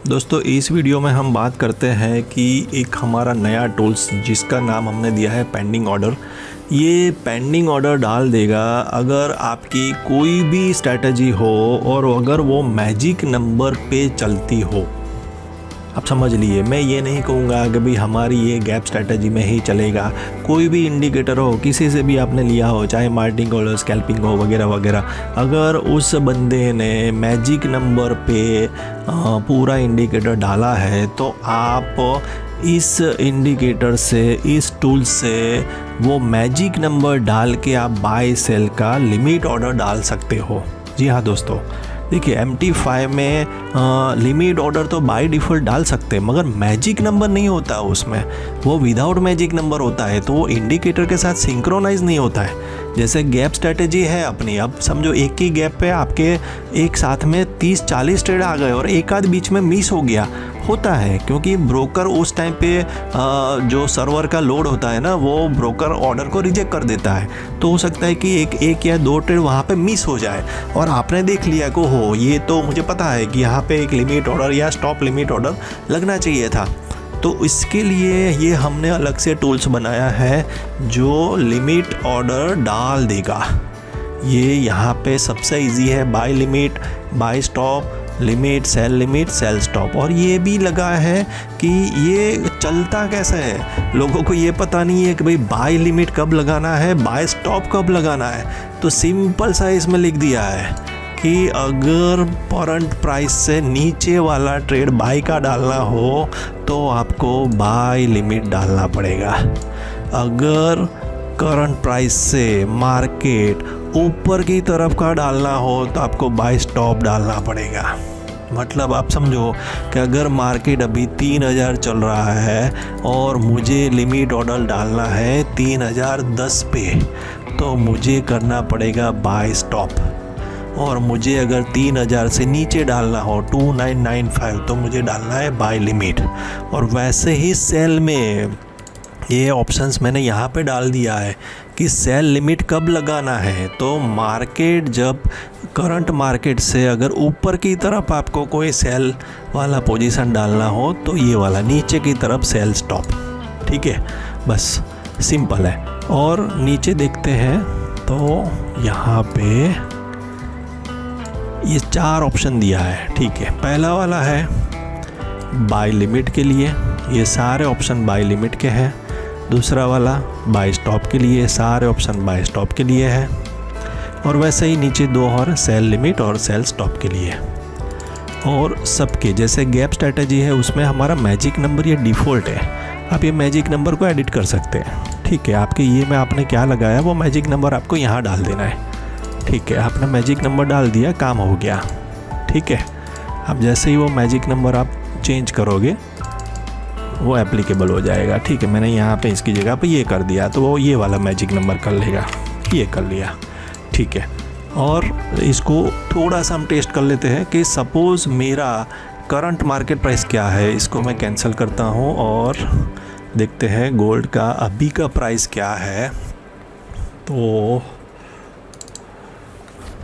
दोस्तों इस वीडियो में हम बात करते हैं कि एक हमारा नया टूल्स जिसका नाम हमने दिया है पेंडिंग ऑर्डर। ये पेंडिंग ऑर्डर डाल देगा अगर आपकी कोई भी स्ट्रैटेजी हो और अगर वो मैजिक नंबर पे चलती हो। आप समझ लिए, मैं ये नहीं कहूँगा कि भाई हमारी ये गैप स्ट्रैटेजी में ही चलेगा। कोई भी इंडिकेटर हो, किसी से भी आपने लिया हो, चाहे मार्टिंग हो, स्कैल्पिंग हो वगैरह वगैरह, अगर उस बंदे ने मैजिक नंबर पे पूरा इंडिकेटर डाला है तो आप इस इंडिकेटर से, इस टूल से वो मैजिक नंबर डाल के आप बाय सेल का लिमिट ऑर्डर डाल सकते हो। जी हाँ दोस्तों, देखिए MT5 में लिमिट ऑर्डर तो बाय डिफ़ॉल्ट डाल सकते हैं, मगर मैजिक नंबर नहीं होता उसमें, वो विदाउट मैजिक नंबर होता है, तो वो इंडिकेटर के साथ सिंक्रोनाइज नहीं होता है। जैसे गैप स्ट्रैटेजी है अपनी, अब समझो एक ही गैप पे आपके एक साथ में 30-40 ट्रेड आ गए और एक आध बीच में मिस हो गया, होता है क्योंकि ब्रोकर उस टाइम पे जो सर्वर का लोड होता है ना, वो ब्रोकर ऑर्डर को रिजेक्ट कर देता है। तो हो सकता है कि एक या दो ट्रेड वहाँ पे मिस हो जाए और आपने देख लिया कि हो ये तो मुझे पता है कि यहाँ पे एक लिमिट ऑर्डर या स्टॉप लिमिट ऑर्डर लगना चाहिए था। तो इसके लिए ये हमने अलग से टूल्स बनाया है जो लिमिट ऑर्डर डाल देगा। ये यहाँ पे सबसे इजी है, buy limit, buy stop, limit, sell stop. और ये भी लगा है कि ये चलता कैसे है, लोगों को ये पता नहीं है कि भाई बाय लिमिट कब लगाना है, बाय स्टॉप कब लगाना है। तो सिंपल सा इसमें लिख दिया है कि अगर करंट प्राइस से नीचे वाला ट्रेड बाय का डालना हो तो आपको बाय लिमिट डालना पड़ेगा। अगर करंट प्राइस से मार्केट ऊपर की तरफ का डालना हो तो आपको बाय स्टॉप डालना पड़ेगा। मतलब आप समझो कि अगर मार्केट अभी 3000 चल रहा है और मुझे लिमिट ऑर्डर डालना है 3010 पे, तो मुझे करना पड़ेगा बाय स्टॉप। और मुझे अगर 3000 से नीचे डालना हो 2995, तो मुझे डालना है बाय लिमिट। और वैसे ही सेल में ये ऑप्शंस मैंने यहाँ पे डाल दिया है कि सेल लिमिट कब लगाना है। तो मार्केट जब करंट मार्केट से अगर ऊपर की तरफ आपको कोई सेल वाला पोजीशन डालना हो तो ये वाला, नीचे की तरफ सेल स्टॉप। ठीक है, बस सिंपल है। और नीचे देखते हैं तो यहाँ पे ये 4 ऑप्शन दिया है। ठीक है, पहला वाला है बाय लिमिट के लिए, ये सारे ऑप्शन बाय लिमिट के हैं। दूसरा वाला बाय स्टॉप के लिए, सारे ऑप्शन बाय स्टॉप के लिए है। और वैसे ही नीचे 2 और सेल लिमिट और सेल स्टॉप के लिए। और सबके जैसे गैप स्ट्रैटेजी है उसमें हमारा मैजिक नंबर ये डिफ़ॉल्ट है, आप ये मैजिक नंबर को एडिट कर सकते हैं। ठीक है, आपके ये में आपने क्या लगाया वो मैजिक नंबर आपको यहाँ डाल देना है। ठीक है, आपने मैजिक नंबर डाल दिया, काम हो गया। ठीक है, अब जैसे ही वो मैजिक नंबर आप चेंज करोगे वो एप्लीकेबल हो जाएगा। ठीक है, मैंने यहाँ पे इसकी जगह पे ये कर दिया तो वो ये वाला मैजिक नंबर कर लेगा, ये कर लिया। ठीक है, और इसको थोड़ा सा हम टेस्ट कर लेते हैं कि सपोज़ मेरा करंट मार्केट प्राइस क्या है। इसको मैं कैंसिल करता हूँ और देखते हैं गोल्ड का अभी का प्राइस क्या है। तो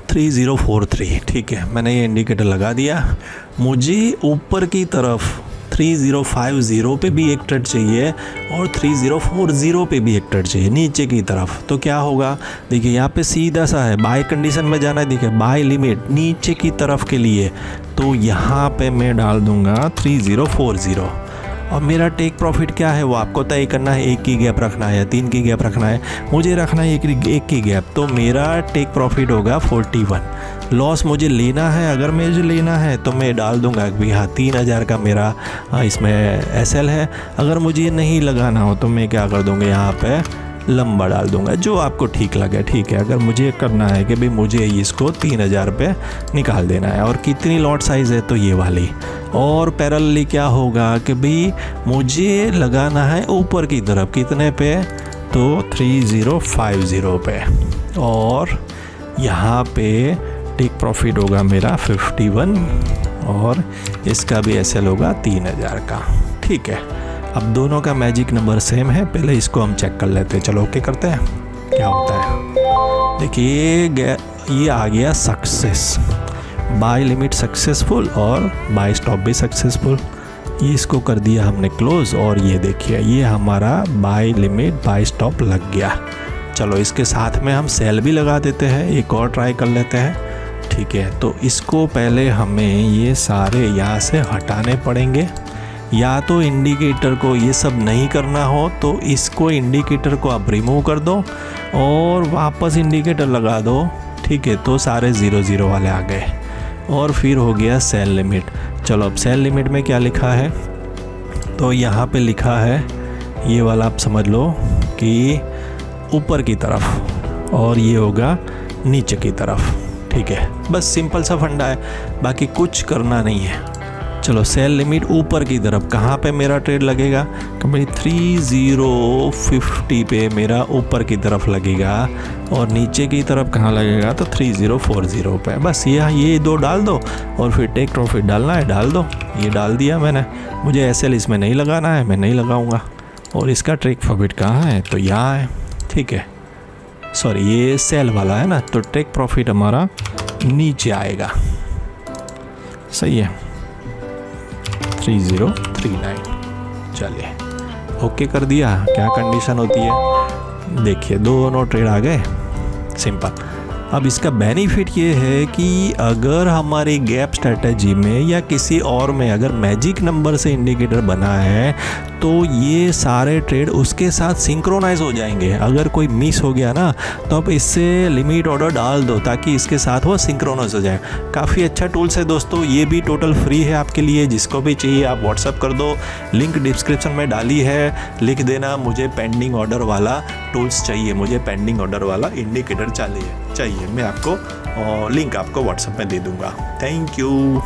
3043। ठीक है, मैंने ये इंडिकेटर लगा दिया। मुझे ऊपर की तरफ 3050 पे भी एक ट्रेड चाहिए और 3040 पे भी एक ट्रेड चाहिए नीचे की तरफ। तो क्या होगा, देखिए यहाँ पे सीधा सा है, बाय कंडीशन में जाना है। देखिए बाय लिमिट नीचे की तरफ के लिए, तो यहाँ पे मैं डाल दूँगा 3040। और मेरा टेक प्रॉफिट क्या है वो आपको तय करना है, 1 की गैप रखना है या 3 की गैप रखना है। मुझे रखना है एक की गैप, तो मेरा टेक प्रॉफिट होगा 41। लॉस मुझे लेना है, अगर मुझे लेना है तो मैं डाल दूंगा कि हाँ 3000 का मेरा इसमें एसएल है। अगर मुझे नहीं लगाना हो तो मैं क्या कर दूंगा, यहाँ पे लंबा डाल दूंगा, जो आपको ठीक लगे। ठीक है, अगर मुझे करना है कि भाई मुझे इसको 3000 पे निकाल देना है और कितनी लॉट साइज़ है तो ये वाली। और पैरेलली क्या होगा कि भाई मुझे लगाना है ऊपर की तरफ, कितने पे, तो 3050 पे। और यहाँ पे टेक प्रॉफिट होगा मेरा 51 और इसका भी एसएल होगा 3000 का। ठीक है, अब दोनों का मैजिक नंबर सेम है, पहले इसको हम चेक कर लेते हैं। चलो ओके करते हैं, क्या होता है। देखिए ये आ गया सक्सेस। बाय लिमिट सक्सेसफुल और बाय स्टॉप भी सक्सेसफुल। ये इसको कर दिया हमने क्लोज और ये देखिए ये हमारा बाय लिमिट बाय स्टॉप लग गया। चलो इसके साथ में हम सेल भी लगा देते हैं, एक और ट्राई कर लेते हैं। ठीक है, तो इसको पहले हमें ये सारे यहाँ से हटाने पड़ेंगे। या तो इंडिकेटर को ये सब नहीं करना हो तो इसको इंडिकेटर को आप रिमूव कर दो और वापस इंडिकेटर लगा दो। ठीक है, तो सारे 0 0 वाले आ गए और फिर हो गया सेल लिमिट। चलो अब सेल लिमिट में क्या लिखा है, तो यहाँ पे लिखा है ये वाला, आप समझ लो कि ऊपर की तरफ और ये होगा नीचे की तरफ। ठीक है, बस सिंपल सा फंडा है, बाकी कुछ करना नहीं है। चलो सेल लिमिट ऊपर की तरफ कहाँ पे मेरा ट्रेड लगेगा, भाई 3050 पे मेरा ऊपर की तरफ लगेगा और नीचे की तरफ कहाँ लगेगा, तो 3040 पे। बस ये दो डाल दो और फिर टेक प्रॉफिट डालना है डाल दो। ये डाल दिया मैंने, मुझे एसएल इसमें नहीं लगाना है, मैं नहीं लगाऊंगा। और इसका टेक प्रॉफिट कहाँ है, तो यहाँ है। ठीक है, सॉरी ये सेल वाला है ना, तो टेक प्रॉफिट हमारा नीचे आएगा। सही है, 3039। चलिए ओके कर दिया। क्या कंडीशन होती है, देखिए दोनों ट्रेड आ गए, सिंपल। अब इसका बेनिफिट ये है कि अगर हमारी गैप स्ट्रेटजी में या किसी और में अगर मैजिक नंबर से इंडिकेटर बना है तो ये सारे ट्रेड उसके साथ सिंक्रोनाइज हो जाएंगे। अगर कोई मिस हो गया ना तो आप इससे लिमिट ऑर्डर डाल दो ताकि इसके साथ वो सिंक्रोनाइज हो जाए। काफ़ी अच्छा टूल्स है दोस्तों, ये भी टोटल फ्री है आपके लिए। जिसको भी चाहिए आप व्हाट्सअप कर दो, लिंक डिस्क्रिप्शन में डाली है, लिख देना मुझे पेंडिंग ऑर्डर वाला टूल्स चाहिए, मुझे पेंडिंग ऑर्डर वाला इंडिकेटर चाहिए, मैं आपको लिंक आपको व्हाट्सएप में दे दूँगा। Thank you.